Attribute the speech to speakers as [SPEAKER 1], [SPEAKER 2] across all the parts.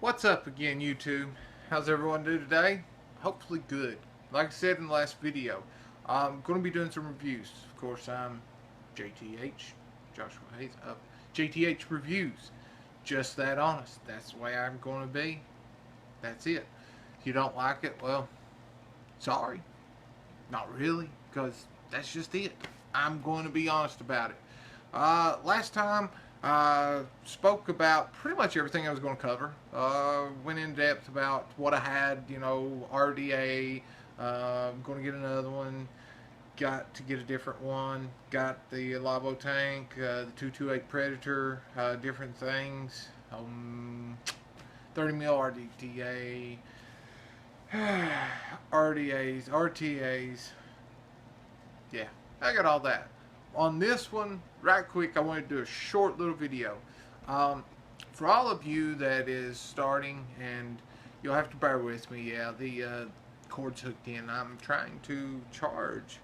[SPEAKER 1] What's up again, YouTube? How's everyone doing today? Hopefully good. Like I said in the last video, I'm going to be doing some reviews. Of course, I'm JTH, Joshua Hayes, of JTH Reviews. Just that honest. That's the way I'm going to be. That's it. If you don't like it, well, sorry. Not really, because that's just it. I'm going to be honest about it. Last time, spoke about pretty much everything I was going to cover. Went in depth about what I had, RDA. Going to get another one. Got to get a different one. Got the Lavo tank, the 228 Predator, different things. 30 mil RDTA, RDAs, RTAs. Yeah, I got all that. On this one, right quick, I want to do a short little video. For all of you that is starting, and you'll have to bear with me, yeah, the cord's hooked in. I'm trying to charge.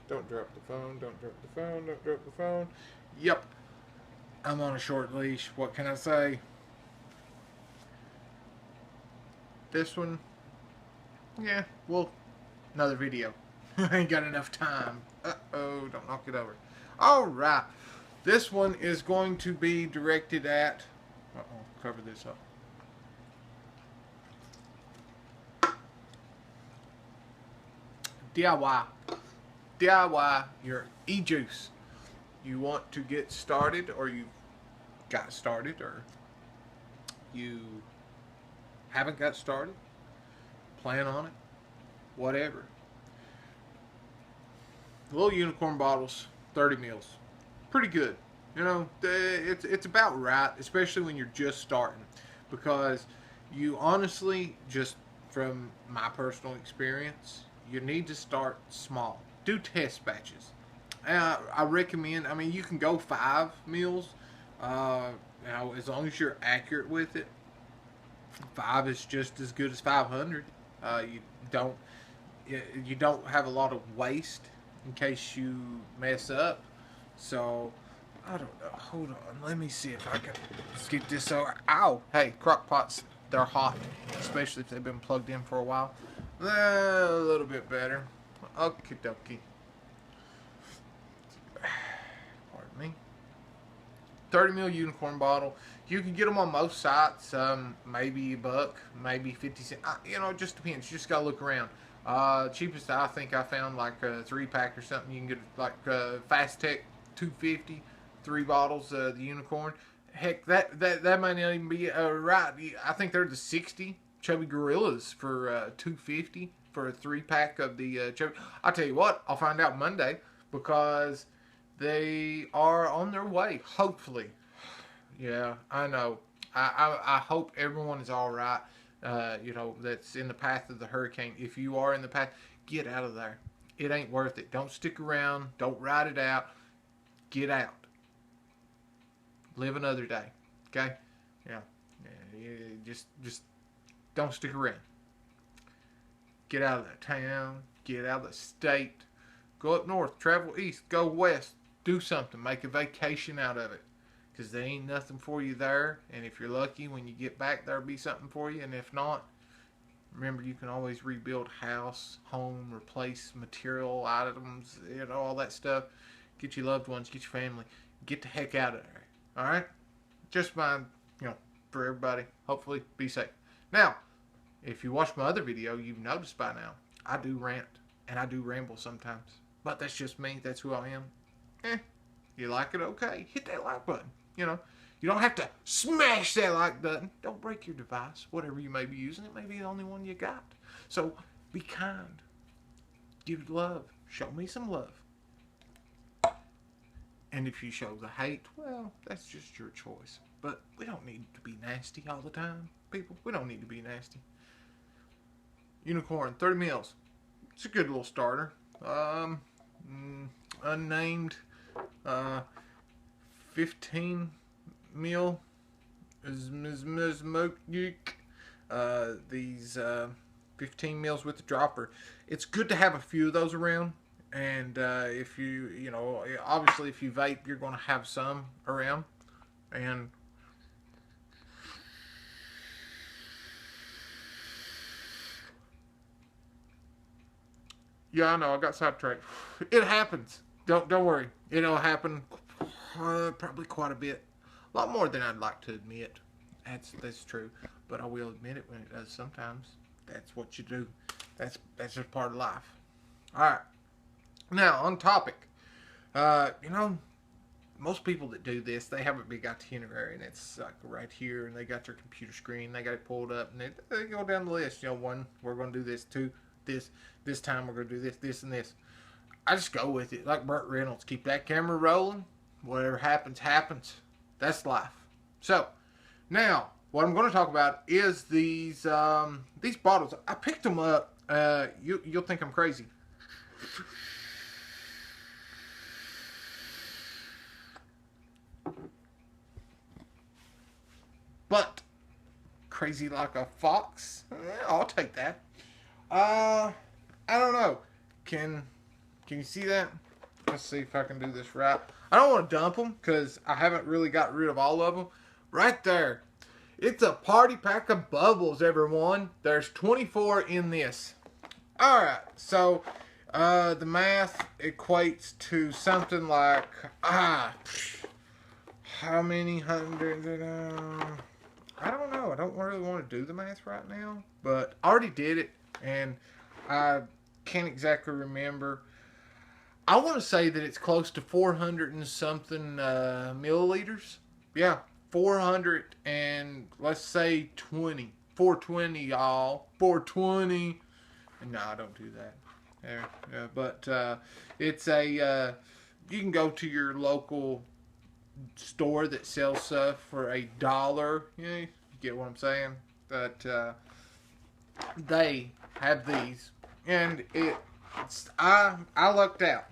[SPEAKER 1] Don't drop the phone, don't drop the phone, don't drop the phone. Yep, I'm on a short leash. What can I say? This one, yeah, well, another video. I ain't got enough time. Uh-oh, don't knock it over. Alright, this one is going to be directed at... Uh-oh, cover this up. DIY. DIY your e-juice. You want to get started, or you got started, or you haven't got started. Plan on it. Whatever. Little unicorn bottles, 30 mils. Pretty good. It's about right, especially when you're just starting. Because you honestly, just from my personal experience, you need to start small. Do test batches. I recommend, you can go 5 mils, as long as you're accurate with it. 5 is just as good as 500. You don't have a lot of waste in case you mess up. So I don't know. Hold on. Let me see if I can get this over. Ow! Hey, crock pots, they're hot, especially if they've been plugged in for a while. A little bit better. Okie dokie. Pardon me. 30 mil unicorn bottle. You can get them on most sites. Maybe $1, maybe 50 cents. It just depends. You just gotta look around. Cheapest I think I found, like a 3-pack or something. You can get like Vaperstek 250, 3 bottles. The unicorn. Heck, that might not even be right. I think they're the 60 chubby gorillas for 250 for a 3-pack of the chubby. I'll tell you what. I'll find out Monday, because they are on their way, hopefully. Yeah, I know. I hope everyone is all right. That's in the path of the hurricane. If you are in the path, get out of there. It ain't worth it. Don't stick around. Don't ride it out. Get out. Live another day. Okay? Yeah. Just don't stick around. Get out of that town. Get out of the state. Go up north. Travel east. Go west. Do something. Make a vacation out of it. Because there ain't nothing for you there. And if you're lucky, when you get back, there'll be something for you. And if not, remember, you can always rebuild house, home, replace material items, all that stuff. Get your loved ones, get your family. Get the heck out of there. Alright? Just mind, for everybody. Hopefully, be safe. Now, if you watch my other video, you've noticed by now, I do rant. And I do ramble sometimes. But that's just me. That's who I am. You like it? Okay. Hit that like button. You don't have to smash that like button. Don't break your device. Whatever you may be using, it may be the only one you got. So, be kind. Give love. Show me some love. And if you show the hate, well, that's just your choice. But we don't need to be nasty all the time, people. We don't need to be nasty. Unicorn, 30 mils. It's a good little starter. Unnamed, 15 mil is smoke. These 15 mils with the dropper. It's good to have a few of those around. And if obviously if you vape, you're going to have some around. And Yeah, I know. I got sidetracked. It happens. Don't worry. It'll happen probably quite a bit. A lot more than I'd like to admit. That's true. But I will admit it when it does sometimes. That's what you do. That's just part of life. All right. Now on topic. You know, most people that do this, they have a big itinerary, and it's like right here, and they got their computer screen, they got it pulled up, and they go down the list. You know, one, we're going to do this, two, this time we're going to do this, and this. I just go with it, like Burt Reynolds. Keep that camera rolling. Whatever happens, happens. That's life. So, now, what I'm going to talk about is these bottles. I picked them up. You'll think I'm crazy. But crazy like a fox. I'll take that. I don't know. Can you see that? Let's see if I can do this right. I don't want to dump them because I haven't really got rid of all of them. Right there. It's a party pack of bubbles, everyone. There's 24 in this. Alright, so the math equates to something like, how many hundreds? I don't know. I don't really want to do the math right now, but I already did it, and I can't exactly remember. I want to say that it's close to 400 and something milliliters. Yeah, 400 and let's say 20. 420, y'all. 420. No, I don't do that. There, yeah, but it's a. You can go to your local store that sells stuff for $1. Yeah, you get what I'm saying? But they have these, and I lucked out.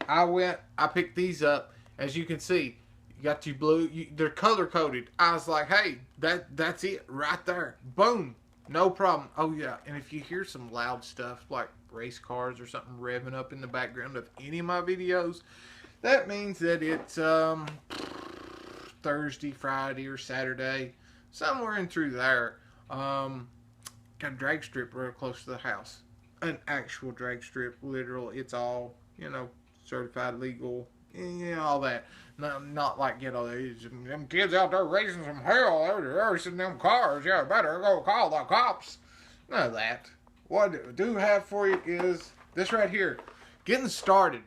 [SPEAKER 1] I picked these up. As you can see, you got your blue. They're color coded. I was like, hey, that's it right there. Boom, no problem. Oh yeah, and if you hear some loud stuff like race cars or something revving up in the background of any of my videos, that means that it's Thursday, Friday, or Saturday, somewhere in through there. Got a drag strip real close to the house. An actual drag strip, literal. It's all, certified, legal, all that. Not like, them kids out there raising some hell. They're racing them cars. Yeah, better go call the cops. None of that. What I do have for you is this right here. Getting started.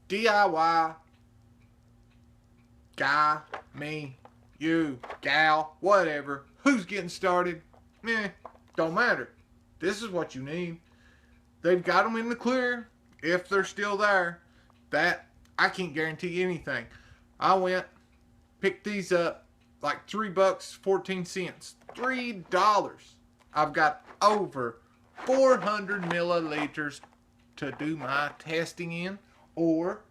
[SPEAKER 1] DIY. Guy, me, you, gal, whatever. Who's getting started? Don't matter. This is what you need. They've got them in the clear. If they're still there, that I can't guarantee anything. I went, picked these up, like $3.14. $3. I've got over 400 milliliters to do my testing in, or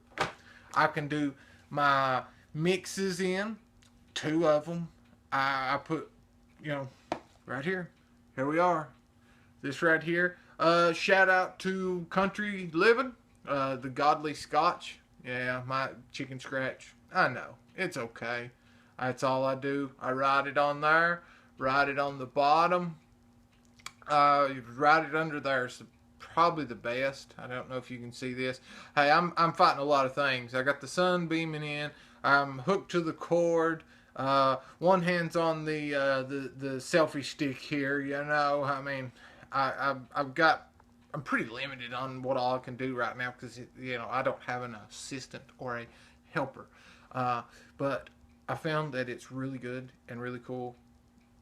[SPEAKER 1] I can do my mixes in. 2 of them. I put, right here. Here we are. This right here. Shout out to Country Living, the Godly Scotch. Yeah, my chicken scratch. I know. It's okay. That's all I do. I write it on there. Write it on the bottom. You write it under there. It's probably the best. I don't know if you can see this. Hey, I'm fighting a lot of things. I got the sun beaming in. I'm hooked to the cord. One hand's on the selfie stick here. I mean, I'm pretty limited on what all I can do right now because I don't have an assistant or a helper. But I found that it's really good and really cool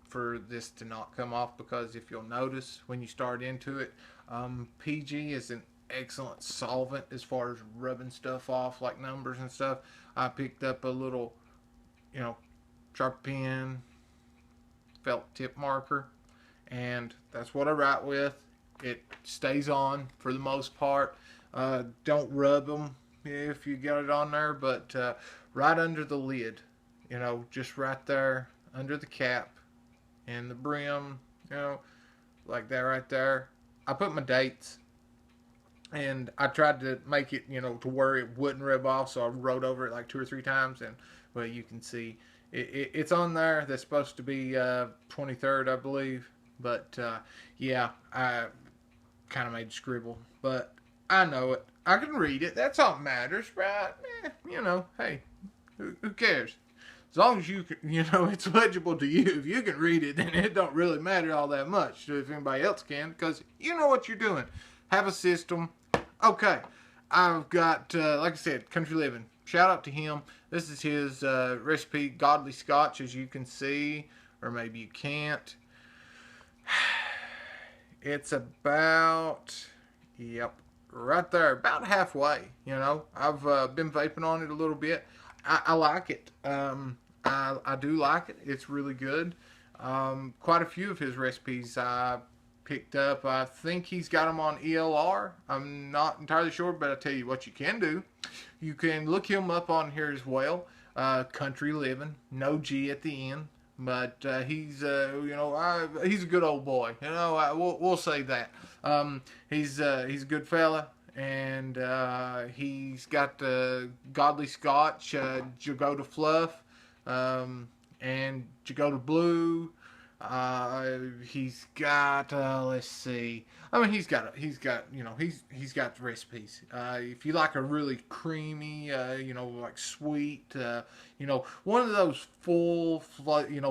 [SPEAKER 1] for this to not come off, because if you'll notice when you start into it, PG is an excellent solvent as far as rubbing stuff off like numbers and stuff. I picked up a little, sharp pen, felt tip marker, and that's what I write with. It stays on for the most part. Don't rub them if you get it on there, but right under the lid, just right there under the cap and the brim, like that right there. I put my dates, and I tried to make it, to where it wouldn't rub off, so I wrote over it like 2 or 3 times, and well, you can see it's on there. That's supposed to be 23rd, I believe, but yeah, I kind of made a scribble, but I know it. I can read it. That's all that matters, right? Hey, who cares? As long as you can, it's legible to you. If you can read it, then it don't really matter all that much if anybody else can, because you know what you're doing. Have a system. Okay, I've got, like I said, Country Living. Shout out to him. This is his recipe, Godly Scotch, as you can see, or maybe you can't. It's about, yep, right there, about halfway. I've been vaping on it a little bit. I like it. I do like it. It's really good. Quite a few of his recipes I picked up. I think he's got them on ELR. I'm not entirely sure, but I tell you what you can do. You can look him up on here as well. Country Living, no G at the end. But he's he's a good old boy. We'll say that. He's a good fella, and he's got the Godly Scotch, Jagoda Fluff, and Jagoda Blue. He's got let's see. I mean, he's got the recipes. If you like a really creamy, like sweet, one of those full-fledged,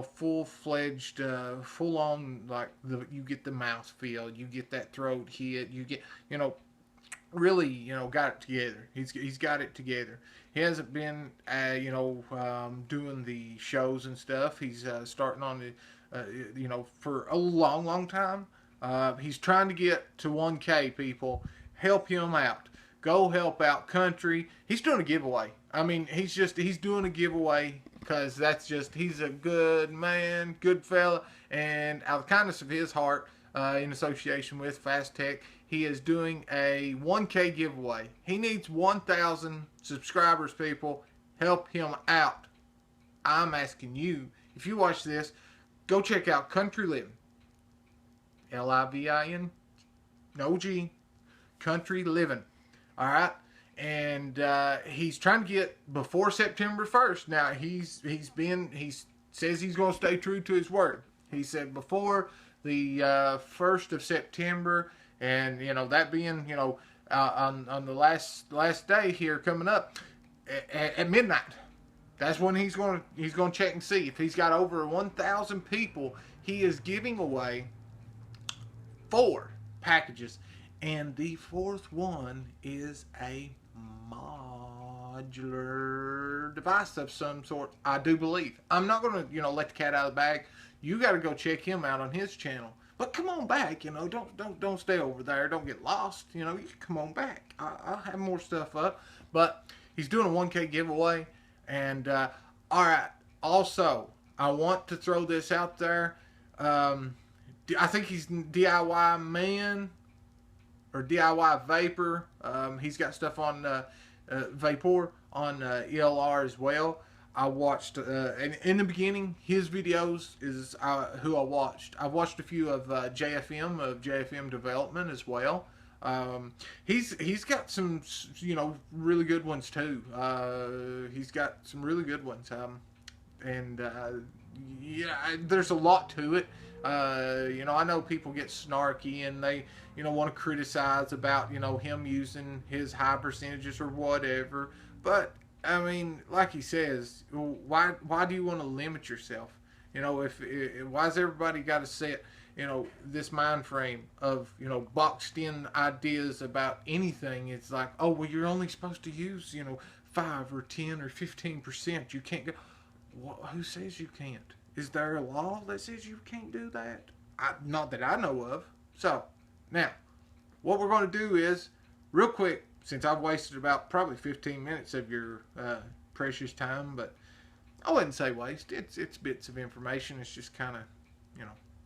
[SPEAKER 1] full-on, like you get the mouth feel, you get that throat hit, you get, really, got it together. He's got it together. He hasn't been, doing the shows and stuff. He's starting on the, for a long, long time. He's trying to get to 1K, people. Help him out. Go help out Country. He's doing a giveaway. I mean, he's doing a giveaway because he's a good man, good fella, and out of the kindness of his heart, in association with Vaperstek, he is doing a 1K giveaway. He needs 1,000 subscribers, people. Help him out. I'm asking you, if you watch this, go check out Country Living. Livin, no G, Country Living. All right, and he's trying to get before September 1st. Now he says he's going to stay true to his word. He said before the 1st of September, and that being on the last day here coming up at midnight. That's when he's going to check and see if he's got over 1,000 people. He is giving away 4 packages, and the 4th one is a modular device of some sort, I do believe. I'm not going to let the cat out of the bag. You got to go check him out on his channel. But come on back, don't stay over there. Don't get lost. You come on back. I'll have more stuff up. But he's doing a 1K giveaway. And, all right, also, I want to throw this out there. I think he's DIY Man or DIY Vapor. He's got stuff on Vapor on ELR as well. I watched, in the beginning, his videos is who I watched. I watched a few of JFM Development as well. He's got some, really good ones too. He's got some really good ones. Yeah, there's a lot to it. I know people get snarky and they, want to criticize about, him using his high percentages or whatever. But I mean, like he says, why do you want to limit yourself? Why's everybody got to set, this mind frame of, boxed in ideas about anything? It's like, oh, well, you're only supposed to use, 5 or 10 or 15%. You can't go. Well, who says you can't? Is there a law that says you can't do that? Not that I know of. So, now, what we're going to do is, real quick, since I've wasted about probably 15 minutes of your precious time, but I wouldn't say waste. It's bits of information. It's just kind of,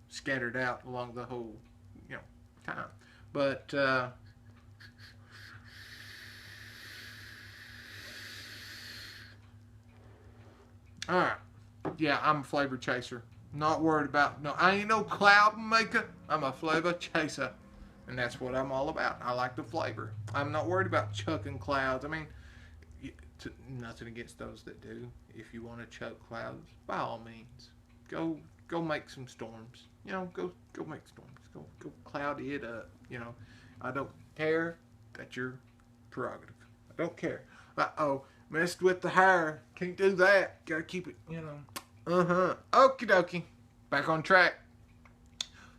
[SPEAKER 1] scattered out along the whole, time. But, alright. Yeah, I'm a flavor chaser. Not worried about, I ain't no cloud maker. I'm a flavor chaser. And that's what I'm all about. I like the flavor. I'm not worried about chucking clouds. I mean, nothing against those that do. If you want to chuck clouds, by all means, go make some storms. Go make storms. Go cloud it up. I don't care. That's your prerogative. I don't care. Uh-oh, messed with the hair. Can't do that. Gotta keep it, you know. Okie dokie. Back on track.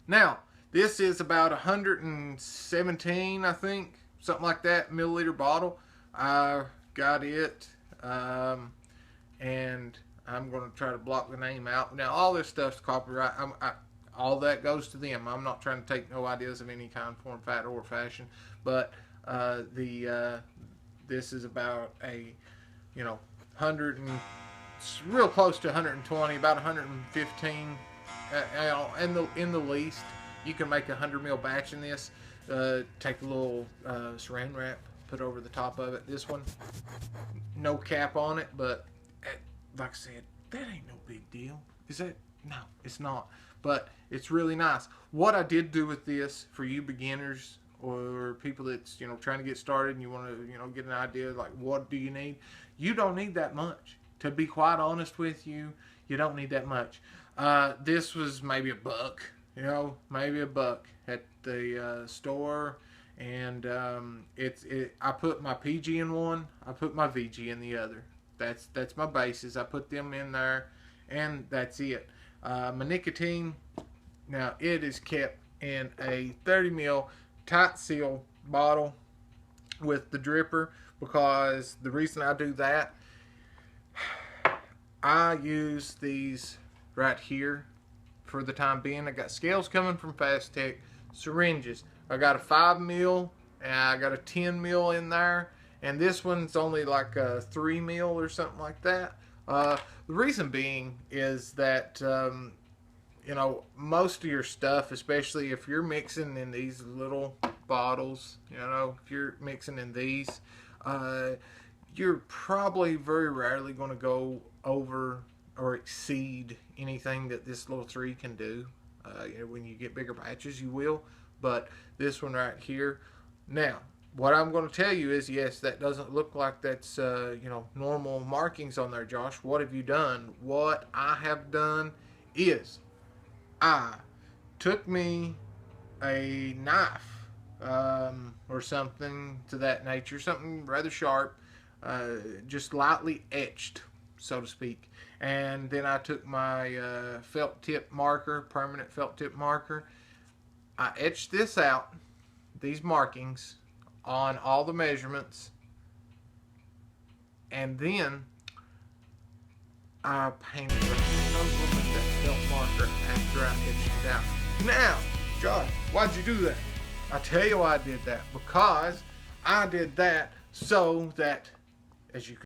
[SPEAKER 1] Now, this is about 117, I think, something like that, milliliter bottle. I got it, and I'm going to try to block the name out. Now, all this stuff's copyright. All that goes to them. I'm not trying to take no ideas of any kind, form, fat, or fashion. But this is about a, 100 and real close to 120, about 115. In the least, you can make a 100 ml batch in this. Take a little saran wrap, put over the top of it. This one, no cap on it, but like I said, that ain't no big deal. Is that? No, it's not. But it's really nice. What I did do with this for you beginners or people that's trying to get started and you want to get an idea like what do you need? You don't need that much. To be quite honest with you, you don't need that much. This was maybe $1, maybe $1 at the store, and I put my PG in one, I put my VG in the other. That's my bases. I put them in there, and that's it. My nicotine, now it is kept in a 30 ml tight seal bottle with the dripper, because the reason I do that, I use these right here for the time being. I got scales coming from Vaperstek, syringes. I got a 5 mil and I got a 10 mil in there, and this one's only like a 3 mil or something like that. The reason being is that most of your stuff, especially if you're mixing in these little bottles, if you're mixing in these, you're probably very rarely going to go over or exceed anything that this little 3 can do. When you get bigger batches, you will, but this one right here. Now, what I'm going to tell you is, yes, that doesn't look like that's normal markings on there, Josh. What have you done? What I have done is I took me a knife or something to that nature, something rather sharp, just lightly etched, so to speak. And then I took my felt tip marker, permanent felt tip marker. I etched this out, these markings, on all the measurements. And then I painted right over with that felt marker after I etched it out. Now, Josh, why'd you do that? I tell you why I did that. Because I did that so that, as you can